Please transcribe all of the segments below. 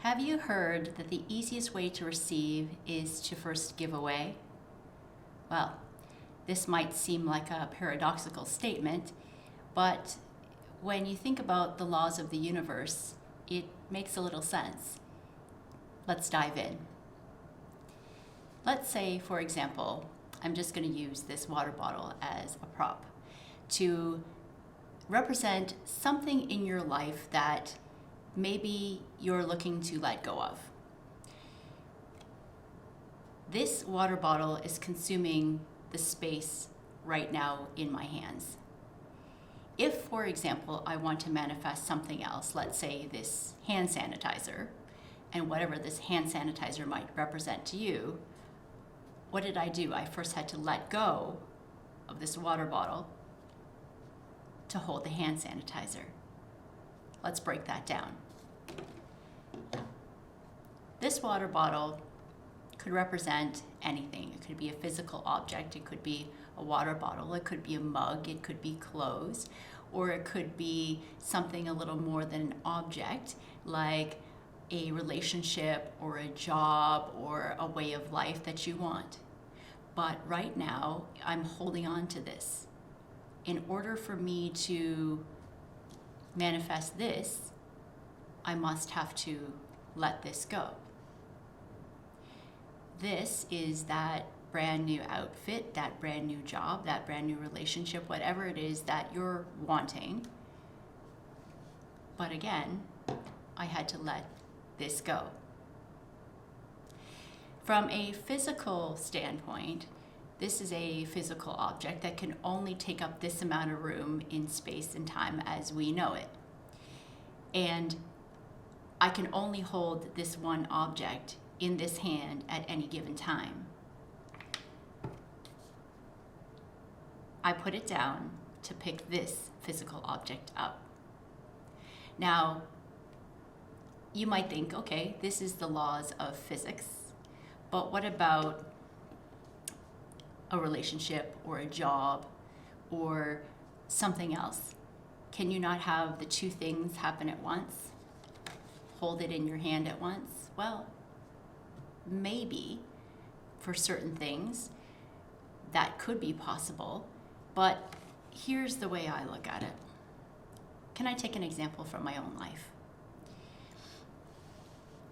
Have you heard that the easiest way to receive is to first give away? Well, this might seem like a paradoxical statement, but when you think about the laws of the universe, it makes a little sense. Let's dive in. Let's say, for example, I'm just going to use this water bottle as a prop to represent something in your life that maybe you're looking to let go of. This water bottle is consuming the space right now in my hands. If, for example, I want to manifest something else, let's say this hand sanitizer, and whatever this hand sanitizer might represent to you, what did I do? I first had to let go of this water bottle to hold the hand sanitizer. Let's break that down. This water bottle could represent anything. It could be a physical object, it could be a water bottle, it could be a mug, it could be clothes, or it could be something a little more than an object, like a relationship or a job or a way of life that you want. But right now, I'm holding on to this. In order for me to manifest this, I must have to let this go. This is that brand new outfit, that brand new job, that brand new relationship, whatever it is that you're wanting. But again, I had to let this go. From a physical standpoint, this is a physical object that can only take up this amount of room in space and time as we know it. And I can only hold this one object in this hand at any given time. I put it down to pick this physical object up. Now, you might think, okay, this is the laws of physics, but what about a relationship or a job or something else? Can you not have the two things happen at once? Hold it in your hand at once? Well, maybe for certain things that could be possible, but here's the way I look at it. Can I take an example from my own life?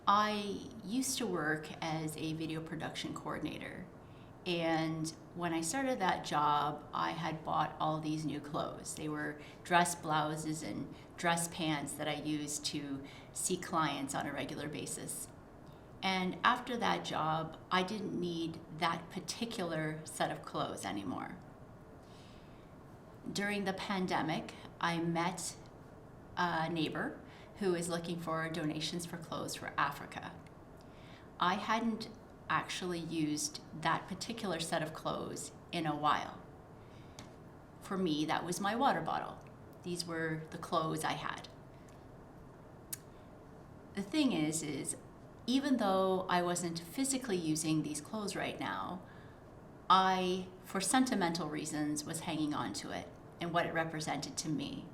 I used to work as a video production coordinator, and when I started that job, I had bought all these new clothes. They were dress blouses and dress pants that I used to see clients on a regular basis. And after that job, I didn't need that particular set of clothes anymore. During the pandemic, I met a neighbor who is looking for donations for clothes for Africa. I hadn't actually used that particular set of clothes in a while. For me, that was my water bottle. These were the clothes I had. The thing is even though I wasn't physically using these clothes right now, I, for sentimental reasons, was hanging on to it and what it represented to me.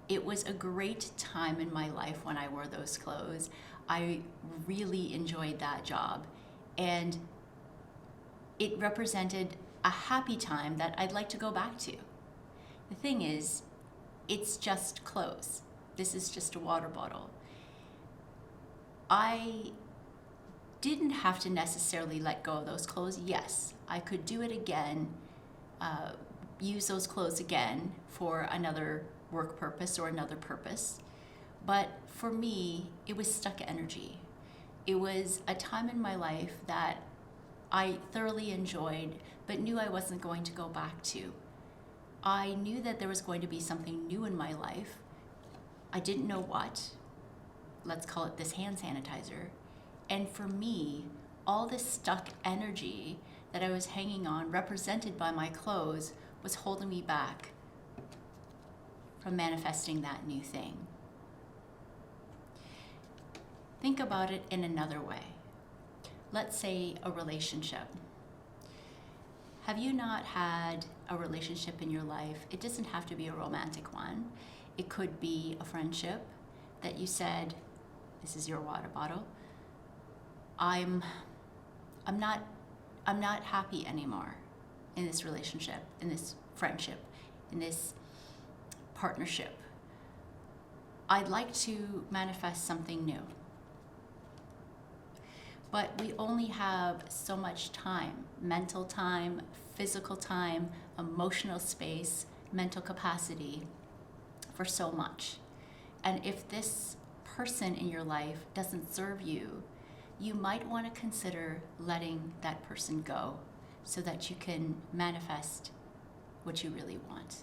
It was a great time in my life when I wore those clothes. I really enjoyed that job, and it represented a happy time that I'd like to go back to. The thing is, it's just clothes. This is just a water bottle. I didn't have to necessarily let go of those clothes. Yes, I could do it again, use those clothes again for another work purpose or another purpose. But for me, it was stuck energy. It was a time in my life that I thoroughly enjoyed, but knew I wasn't going to go back to. I knew that there was going to be something new in my life. I didn't know what. Let's call it this hand sanitizer. And for me, all this stuck energy that I was hanging on, represented by my clothes, was holding me back from manifesting that new thing. Think about it in another way. Let's say a relationship. Have you not had a relationship in your life? It doesn't have to be a romantic one. It could be a friendship that you said, this is your water bottle. I'm not happy anymore in this relationship, in this friendship, in this partnership. I'd like to manifest something new. But we only have so much time, mental time, physical time, emotional space, mental capacity for so much. And if this person in your life doesn't serve you, you might want to consider letting that person go so that you can manifest what you really want.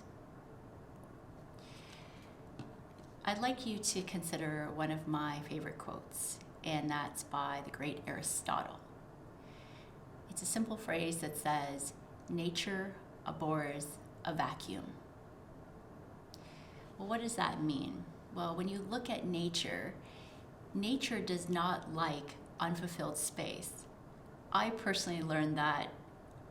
I'd like you to consider one of my favorite quotes, and that's by the great Aristotle. It's a simple phrase that says, "Nature abhors a vacuum." Well, what does that mean? Well, when you look at nature, nature does not like unfulfilled space. I personally learned that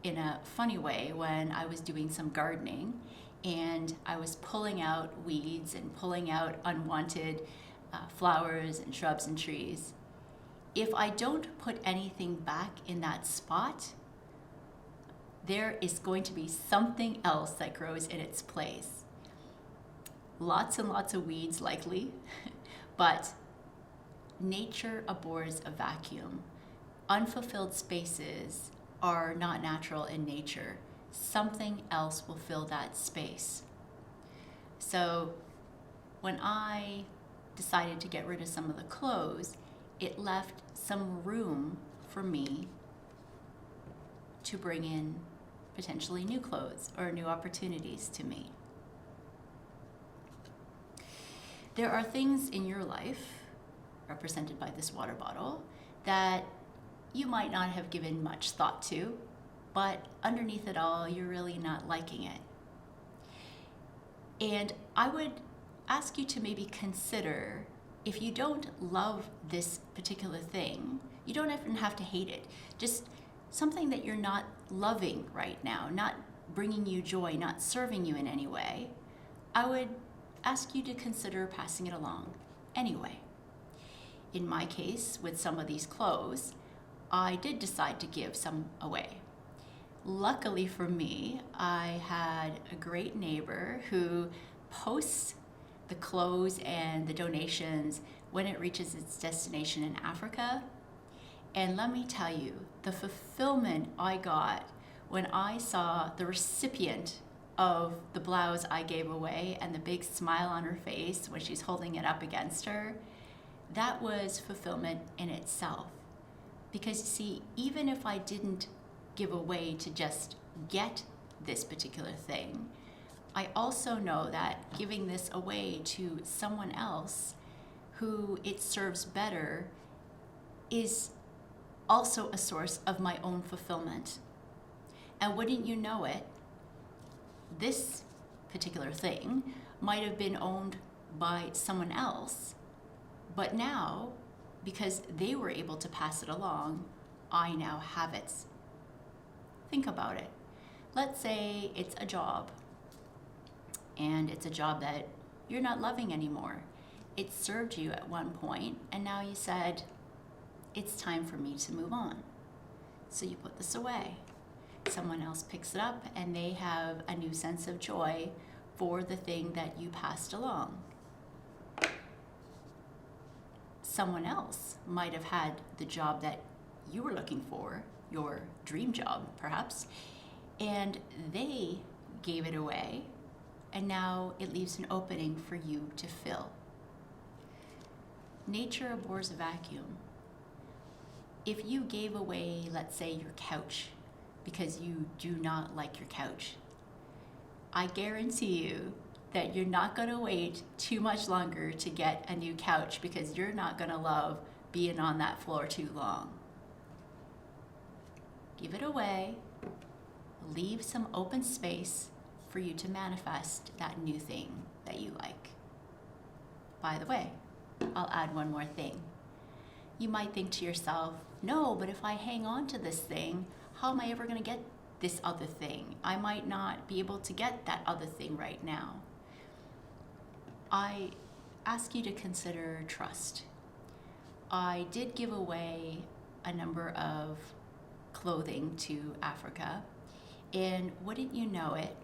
in a funny way when I was doing some gardening and I was pulling out weeds and pulling out unwanted flowers and shrubs and trees. If I don't put anything back in that spot, there is going to be something else that grows in its place. Lots and lots of weeds likely, but nature abhors a vacuum. Unfulfilled spaces are not natural in nature. Something else will fill that space. So when I decided to get rid of some of the clothes, it left some room for me to bring in potentially new clothes or new opportunities to me. There are things in your life, represented by this water bottle, that you might not have given much thought to, but underneath it all, you're really not liking it. And I would ask you to maybe consider, if you don't love this particular thing, you don't even have to hate it, just something that you're not loving right now, not bringing you joy, not serving you in any way, I would ask you to consider passing it along anyway. In my case, with some of these clothes, I did decide to give some away. Luckily for me, I had a great neighbor who posts the clothes and the donations when it reaches its destination in Africa. And let me tell you, the fulfillment I got when I saw the recipient of the blouse I gave away and the big smile on her face when she's holding it up against her, that was fulfillment in itself. Because you see, even if I didn't give away to just get this particular thing, I also know that giving this away to someone else who it serves better is also a source of my own fulfillment. And wouldn't you know it, this particular thing might have been owned by someone else, but now, because they were able to pass it along, I now have it. Think about it. Let's say it's a job, and it's a job that you're not loving anymore. It served you at one point, and now you said, it's time for me to move on. So you put this away. Someone else picks it up, and they have a new sense of joy for the thing that you passed along. Someone else might have had the job that you were looking for, your dream job perhaps, and they gave it away, and now it leaves an opening for you to fill. Nature abhors a vacuum. If you gave away, let's say, your couch because you do not like your couch, I guarantee you that you're not going to wait too much longer to get a new couch because you're not going to love being on that floor too long. Give it away. Leave some open space for you to manifest that new thing that you like. By the way, I'll add one more thing. You might think to yourself, no, but if I hang on to this thing, how am I ever going to get this other thing? I might not be able to get that other thing right now. I ask you to consider trust. I did give away a number of clothing to Africa, and wouldn't you know it,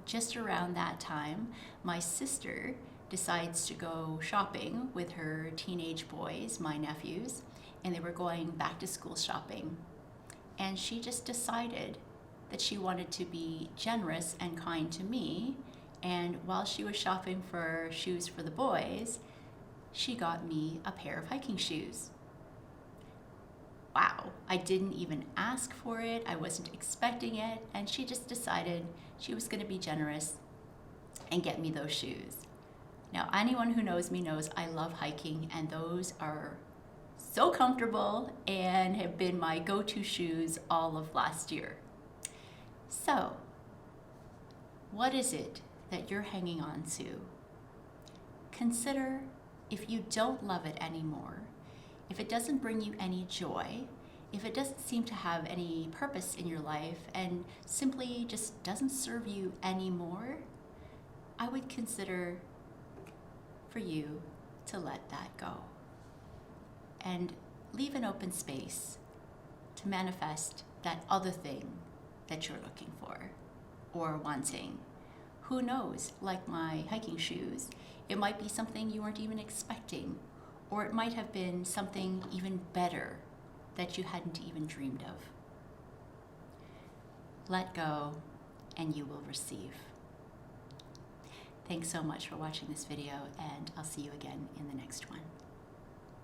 just around that time, my sister decides to go shopping with her teenage boys, my nephews, and they were going back to school shopping. And she just decided that she wanted to be generous and kind to me, and while she was shopping for shoes for the boys, she got me a pair of hiking shoes. Wow, I didn't even ask for it, I wasn't expecting it, and she just decided she was going to be generous and get me those shoes. Now, anyone who knows me knows I love hiking, and those are so comfortable and have been my go-to shoes all of last year. So, what is it that you're hanging on to? Consider if you don't love it anymore, if it doesn't bring you any joy, if it doesn't seem to have any purpose in your life and simply just doesn't serve you anymore, I would consider for you to let that go and leave an open space to manifest that other thing that you're looking for or wanting. Who knows, like my hiking shoes, it might be something you weren't even expecting, or it might have been something even better that you hadn't even dreamed of. Let go and you will receive. Thanks so much for watching this video, and I'll see you again in the next one.